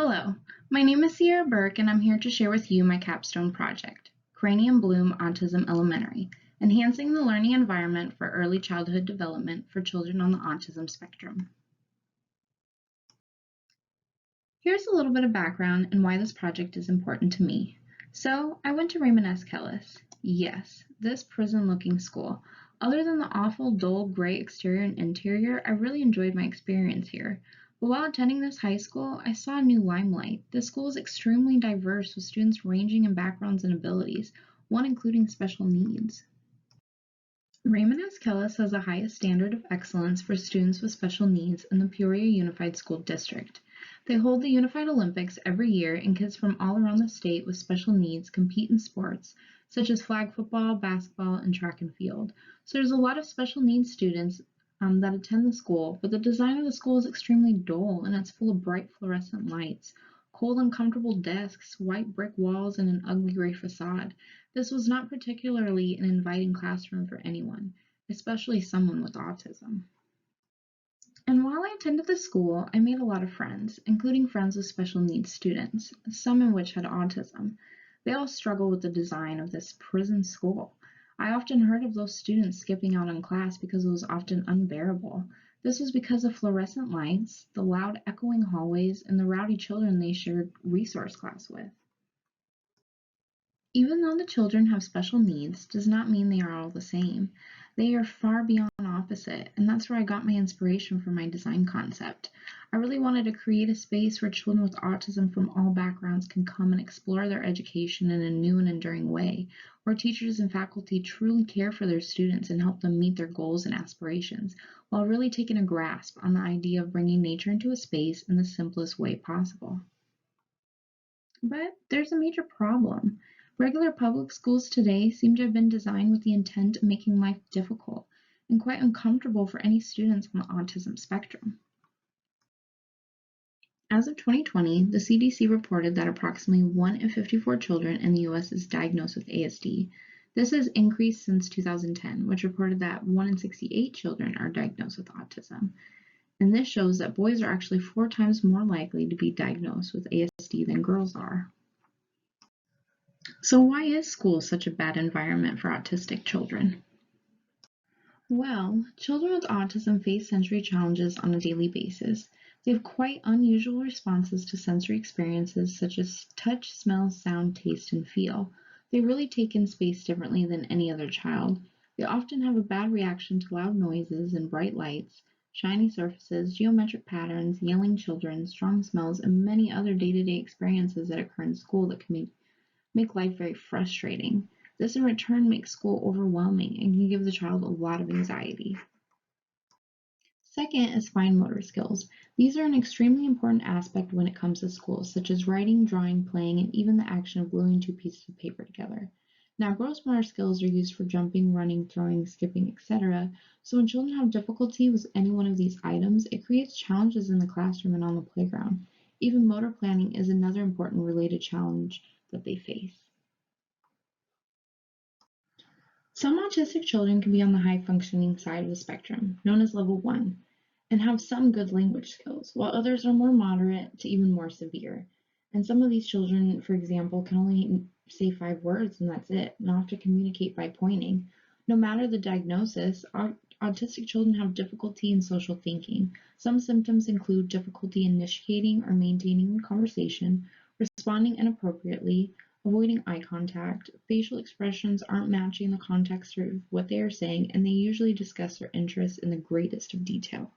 Hello, my name is Sierra Burke and I'm here to share with you my capstone project, Cranium Bloom Autism Elementary, Enhancing the Learning Environment for Early Childhood Development for Children on the Autism Spectrum. Here's a little bit of background and why this project is important to me. So, I went to Raymond S. Kellis. Yes, this prison-looking school. Other than the awful, dull, gray exterior and interior, I really enjoyed my experience here. But while attending this high school, I saw a new limelight. This school is extremely diverse with students ranging in backgrounds and abilities, one including special needs. Raymond S. Kellis has the highest standard of excellence for students with special needs in the Peoria Unified School District. They hold the Unified Olympics every year, and kids from all around the state with special needs compete in sports such as flag football, basketball, and track and field. So there's a lot of special needs students that attend the school, but the design of the school is extremely dull and it's full of bright fluorescent lights, cold, uncomfortable desks, white brick walls, and an ugly gray facade. This was not particularly an inviting classroom for anyone, especially someone with autism. And while I attended the school, I made a lot of friends, including friends with special needs students, some in which had autism. They all struggle with the design of this prison school. I often heard of those students skipping out on class because it was often unbearable. This was because of fluorescent lights, the loud echoing hallways, and the rowdy children they shared resource class with. Even though the children have special needs does not mean they are all the same. They are far beyond opposite, and that's where I got my inspiration for my design concept. I really wanted to create a space where children with autism from all backgrounds can come and explore their education in a new and enduring way, where teachers and faculty truly care for their students and help them meet their goals and aspirations, while really taking a grasp on the idea of bringing nature into a space in the simplest way possible. But there's a major problem. Regular public schools today seem to have been designed with the intent of making life difficult and quite uncomfortable for any students on the autism spectrum. As of 2020, the CDC reported that approximately 1 in 54 children in the US is diagnosed with ASD. This has increased since 2010, which reported that 1 in 68 children are diagnosed with autism. And this shows that boys are actually 4 times more likely to be diagnosed with ASD than girls are. So why is school such a bad environment for autistic children? Well, children with autism face sensory challenges on a daily basis. They have quite unusual responses to sensory experiences such as touch, smell, sound, taste, and feel. They really take in space differently than any other child. They often have a bad reaction to loud noises and bright lights, shiny surfaces, geometric patterns, yelling children, strong smells, and many other day-to-day experiences that occur in school that can make life very frustrating. This in return makes school overwhelming and can give the child a lot of anxiety. Second is fine motor skills. These are an extremely important aspect when it comes to school, such as writing, drawing, playing, and even the action of gluing 2 pieces of paper together. Now, gross motor skills are used for jumping, running, throwing, skipping, etc. So when children have difficulty with any one of these items, it creates challenges in the classroom and on the playground. Even motor planning is another important related challenge that they face. Some autistic children can be on the high functioning side of the spectrum, known as level 1, and have some good language skills, while others are more moderate to even more severe. And some of these children, for example, can only say 5 words and that's it, and have to communicate by pointing. No matter the diagnosis, autistic children have difficulty in social thinking. Some symptoms include difficulty initiating or maintaining a conversation, responding inappropriately, avoiding eye contact, facial expressions aren't matching the context of what they are saying, and they usually discuss their interests in the greatest of detail.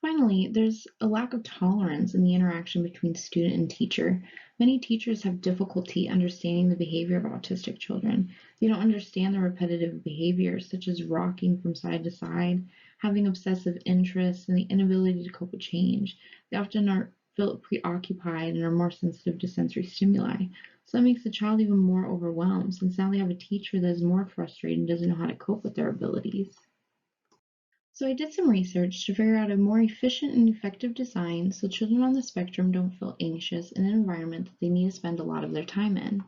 Finally, there's a lack of tolerance in the interaction between student and teacher. Many teachers have difficulty understanding the behavior of autistic children. They don't understand the repetitive behaviors such as rocking from side to side, having obsessive interests, and the inability to cope with change. They often feel preoccupied and are more sensitive to sensory stimuli. So that makes the child even more overwhelmed since now they have a teacher that is more frustrated and doesn't know how to cope with their abilities. So I did some research to figure out a more efficient and effective design so children on the spectrum don't feel anxious in an environment that they need to spend a lot of their time in.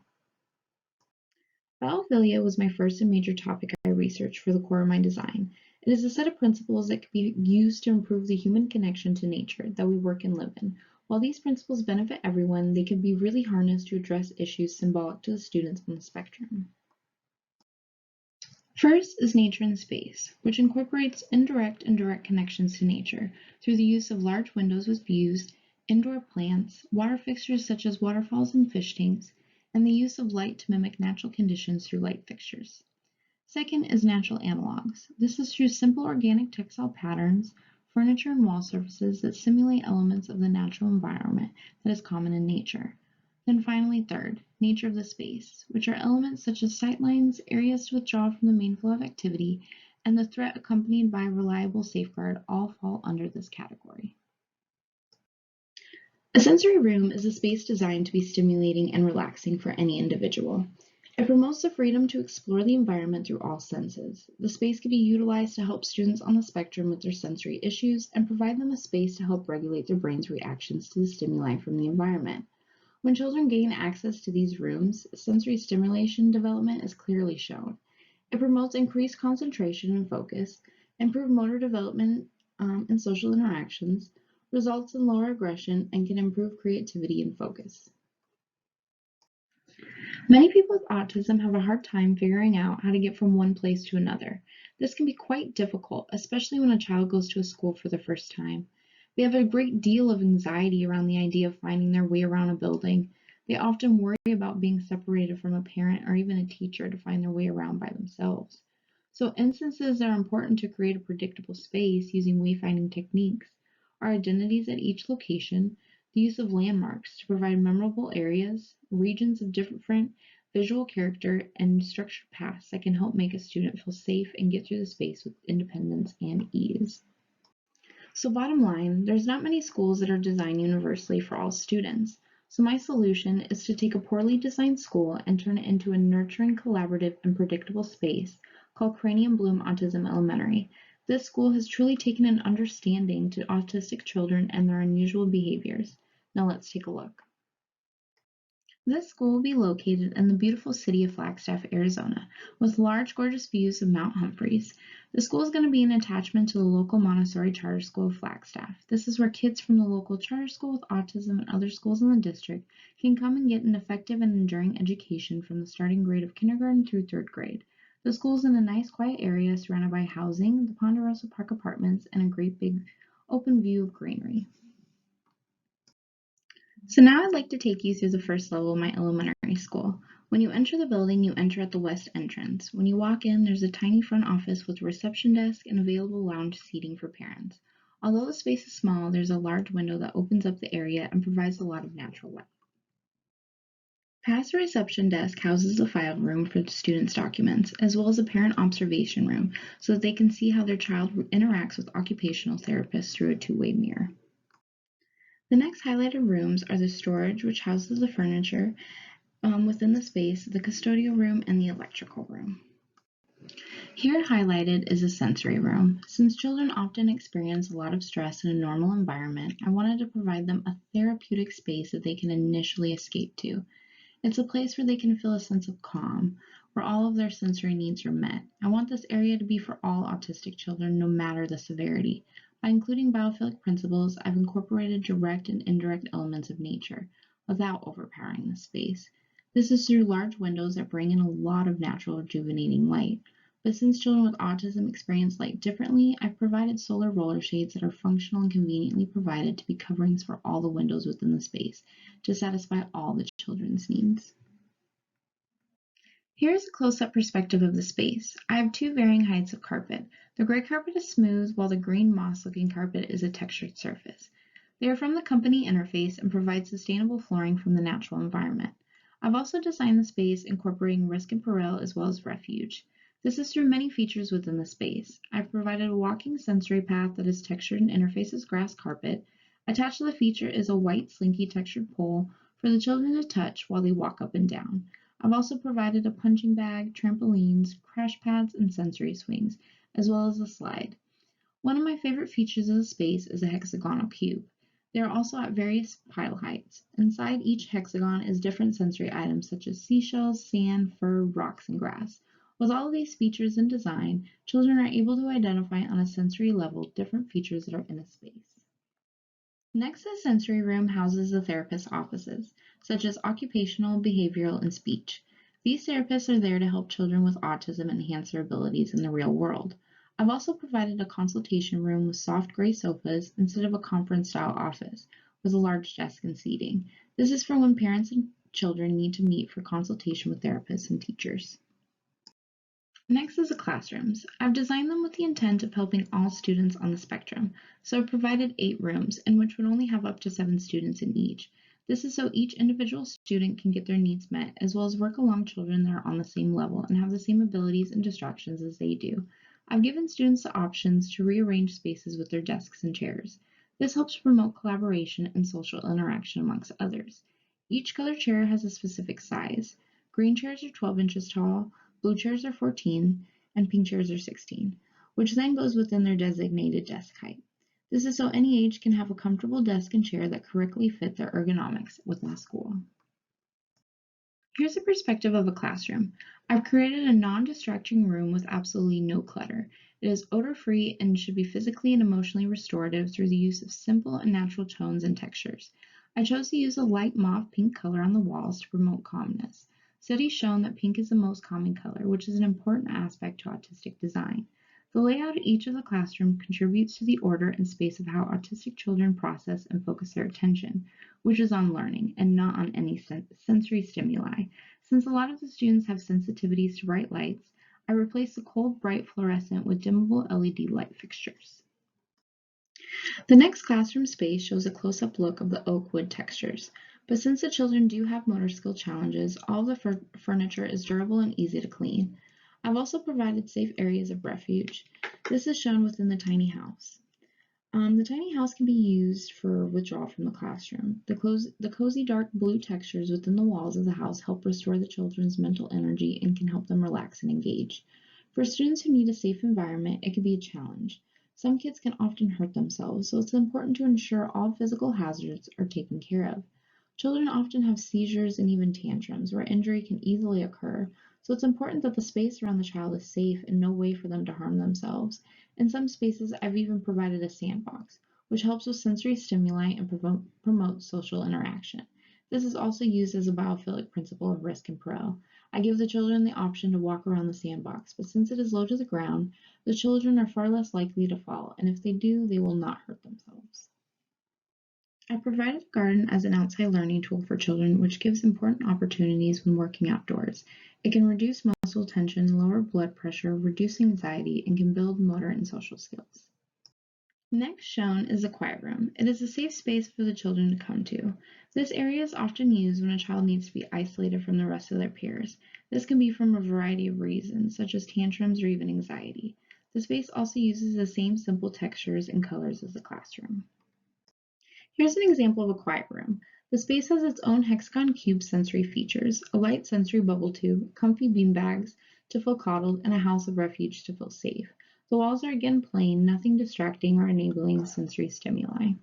Philia was my first and major topic I researched for the core of my design. It is a set of principles that can be used to improve the human connection to nature that we work and live in, While these principles benefit everyone, they can be really harnessed to address issues symbolic to the students on the spectrum. First is nature and space, which incorporates indirect and direct connections to nature through the use of large windows with views, indoor plants, water fixtures such as waterfalls and fish tanks, and the use of light to mimic natural conditions through light fixtures. Second is natural analogs. This is through simple organic textile patterns, furniture, and wall surfaces that simulate elements of the natural environment that is common in nature. Then finally, third, nature of the space, which are elements such as sightlines, areas to withdraw from the main flow of activity, and the threat accompanied by a reliable safeguard all fall under this category. A sensory room is a space designed to be stimulating and relaxing for any individual. It promotes the freedom to explore the environment through all senses. The space can be utilized to help students on the spectrum with their sensory issues and provide them a space to help regulate their brain's reactions to the stimuli from the environment. When children gain access to these rooms, sensory stimulation development is clearly shown. It promotes increased concentration and focus, improved motor development and social interactions, results in lower aggression, and can improve creativity and focus. Many people with autism have a hard time figuring out how to get from one place to another. This can be quite difficult, especially when a child goes to a school for the first time. They have a great deal of anxiety around the idea of finding their way around a building. They often worry about being separated from a parent or even a teacher to find their way around by themselves. So instances that are important to create a predictable space using wayfinding techniques are identities at each location, the use of landmarks to provide memorable areas, regions of different visual character, and structured paths that can help make a student feel safe and get through the space with independence and ease. So bottom line, there's not many schools that are designed universally for all students. So my solution is to take a poorly designed school and turn it into a nurturing, collaborative, and predictable space called Cranium Autism Elementary. This school has truly taken an understanding to autistic children and their unusual behaviors. Now let's take a look. This school will be located in the beautiful city of Flagstaff, Arizona, with large, gorgeous views of Mount Humphreys. The school is going to be an attachment to the local Montessori Charter School of Flagstaff. This is where kids from the local charter school with autism and other schools in the district can come and get an effective and enduring education from the starting grade of kindergarten through third grade. The school is in a nice, quiet area surrounded by housing, the Ponderosa Park apartments, and a great big open view of greenery. So now I'd like to take you through the first level of my elementary school. When you enter the building, you enter at the west entrance. When you walk in, there's a tiny front office with a reception desk and available lounge seating for parents. Although the space is small, there's a large window that opens up the area and provides a lot of natural light. Past the reception desk houses a file room for the students' documents, as well as a parent observation room, so that they can see how their child interacts with occupational therapists through a two-way mirror. The next highlighted rooms are the storage, which houses the furniture within the space, the custodial room, and the electrical room. Here highlighted is a sensory room. Since children often experience a lot of stress in a normal environment, I wanted to provide them a therapeutic space that they can initially escape to. It's a place where they can feel a sense of calm, where all of their sensory needs are met. I want this area to be for all autistic children, no matter the severity. By including biophilic principles, I've incorporated direct and indirect elements of nature without overpowering the space. This is through large windows that bring in a lot of natural rejuvenating light. But since children with autism experience light differently, I've provided solar roller shades that are functional and conveniently provided to be coverings for all the windows within the space to satisfy all the children's needs. Here's a close-up perspective of the space. I have two varying heights of carpet. The gray carpet is smooth, while the green moss-looking carpet is a textured surface. They are from the company Interface and provide sustainable flooring from the natural environment. I've also designed the space incorporating Risk and Perel as well as Refuge. This is through many features within the space. I've provided a walking sensory path that is textured in Interface's grass carpet. Attached to the feature is a white slinky textured pole for the children to touch while they walk up and down. I've also provided a punching bag, trampolines, crash pads, and sensory swings, as well as a slide. One of my favorite features of the space is a hexagonal cube. They are also at various pile heights. Inside each hexagon is different sensory items such as seashells, sand, fur, rocks, and grass. With all of these features in design, children are able to identify on a sensory level different features that are in a space. Next, the sensory room houses the therapist's offices, such as occupational, behavioral, and speech. These therapists are there to help children with autism enhance their abilities in the real world. I've also provided a consultation room with soft gray sofas instead of a conference-style office with a large desk and seating. This is for when parents and children need to meet for consultation with therapists and teachers. Next is the classrooms. I've designed them with the intent of helping all students on the spectrum, so I've provided 8 rooms, in which would only have up to 7 students in each. This is so each individual student can get their needs met, as well as work along children that are on the same level and have the same abilities and distractions as they do. I've given students the options to rearrange spaces with their desks and chairs. This helps promote collaboration and social interaction amongst others. Each color chair has a specific size. Green chairs are 12 inches tall, blue chairs are 14, and pink chairs are 16, which then goes within their designated desk height. This is so any age can have a comfortable desk and chair that correctly fit their ergonomics within school. Here's a perspective of a classroom. I've created a non-distracting room with absolutely no clutter. It is odor-free and should be physically and emotionally restorative through the use of simple and natural tones and textures. I chose to use a light mauve pink color on the walls to promote calmness. Studies shown that pink is the most calming color, which is an important aspect to autistic design. The layout of each of the classroom contributes to the order and space of how autistic children process and focus their attention, which is on learning and not on any sensory stimuli. Since a lot of the students have sensitivities to bright lights, I replaced the cold, bright fluorescent with dimmable LED light fixtures. The next classroom space shows a close-up look of the oak wood textures, but since the children do have motor skill challenges, all the furniture is durable and easy to clean. I've also provided safe areas of refuge. This is shown within the tiny house. The tiny house can be used for withdrawal from the classroom. The cozy dark blue textures within the walls of the house help restore the children's mental energy and can help them relax and engage. For students who need a safe environment, it can be a challenge. Some kids can often hurt themselves, so it's important to ensure all physical hazards are taken care of. Children often have seizures and even tantrums where injury can easily occur, so it's important that the space around the child is safe and no way for them to harm themselves. In some spaces, I've even provided a sandbox, which helps with sensory stimuli and promote social interaction. This is also used as a biophilic principle of risk and pro. I give the children the option to walk around the sandbox, but since it is low to the ground, the children are far less likely to fall, and if they do, they will not hurt themselves. I provided a garden as an outside learning tool for children, which gives important opportunities when working outdoors. It can reduce muscle tension, lower blood pressure, reduce anxiety, and can build motor and social skills. Next shown is the quiet room. It is a safe space for the children to come to. This area is often used when a child needs to be isolated from the rest of their peers. This can be from a variety of reasons, such as tantrums or even anxiety. The space also uses the same simple textures and colors as the classroom. Here's an example of a quiet room. The space has its own hexagon cube sensory features, a light sensory bubble tube, comfy beanbags to feel coddled, and a house of refuge to feel safe. The walls are again plain, nothing distracting or enabling sensory stimuli.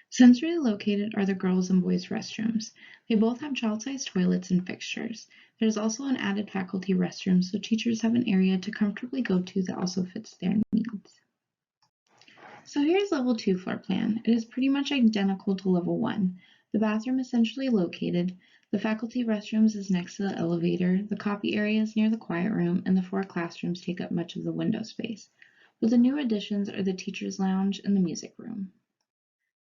Centrally located are the girls' and boys' restrooms. They both have child-sized toilets and fixtures. There's also an added faculty restroom, so teachers have an area to comfortably go to that also fits their needs. So here's level 2 floor plan. It is pretty much identical to level 1. The bathroom is centrally located, the faculty restrooms is next to the elevator, the copy area is near the quiet room, and the 4 classrooms take up much of the window space. But the new additions are the teacher's lounge and the music room.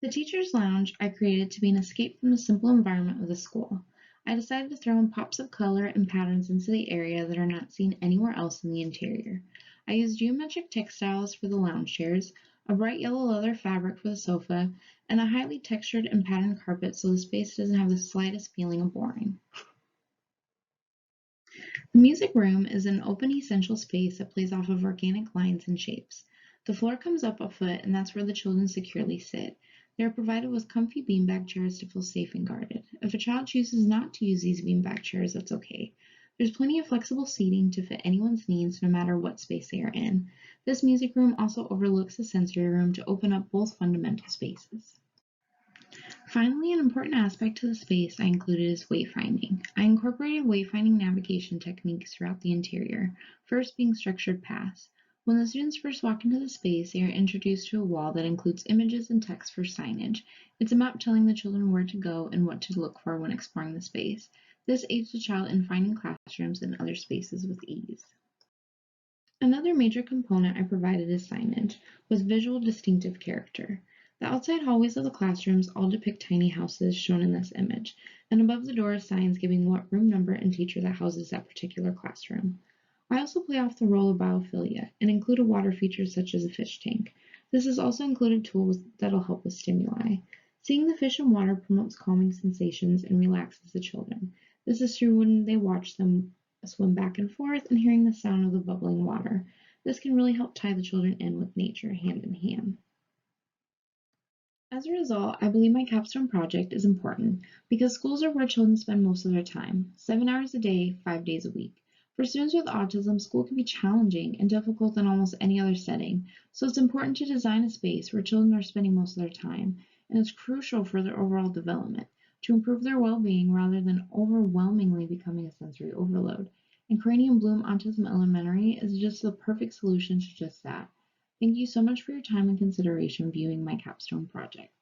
The teacher's lounge I created to be an escape from the simple environment of the school. I decided to throw in pops of color and patterns into the area that are not seen anywhere else in the interior. I used geometric textiles for the lounge chairs, a bright yellow leather fabric for the sofa, and a highly textured and patterned carpet so the space doesn't have the slightest feeling of boring. The music room is an open essential space that plays off of organic lines and shapes. The floor comes up a foot, and that's where the children securely sit. They are provided with comfy beanbag chairs to feel safe and guarded. If a child chooses not to use these beanbag chairs, that's okay. There's plenty of flexible seating to fit anyone's needs no matter what space they are in. This music room also overlooks the sensory room to open up both fundamental spaces. Finally, an important aspect to the space I included is wayfinding. I incorporated wayfinding navigation techniques throughout the interior, first being structured paths. When the students first walk into the space, they are introduced to a wall that includes images and text for signage. It's a map telling the children where to go and what to look for when exploring the space. This aids the child in finding classrooms and other spaces with ease. Another major component I provided is signage, with visual distinctive character. The outside hallways of the classrooms all depict tiny houses shown in this image, and above the door are signs giving what room number and teacher that houses that particular classroom. I also play off the role of biophilia and include a water feature such as a fish tank. This is also included tools that'll help with stimuli. Seeing the fish in water promotes calming sensations and relaxes the children. This is true when they watch them swim back and forth and hearing the sound of the bubbling water. This can really help tie the children in with nature hand in hand. As a result, I believe my capstone project is important because schools are where children spend most of their time, 7 hours a day, 5 days a week. For students with autism, school can be challenging and difficult in almost any other setting, so it's important to design a space where children are spending most of their time, and it's crucial for their overall development to improve their well-being rather than overwhelmingly becoming a sensory overload. And Cranium Bloom Autism Elementary is just the perfect solution to just that. Thank you so much for your time and consideration viewing my capstone project.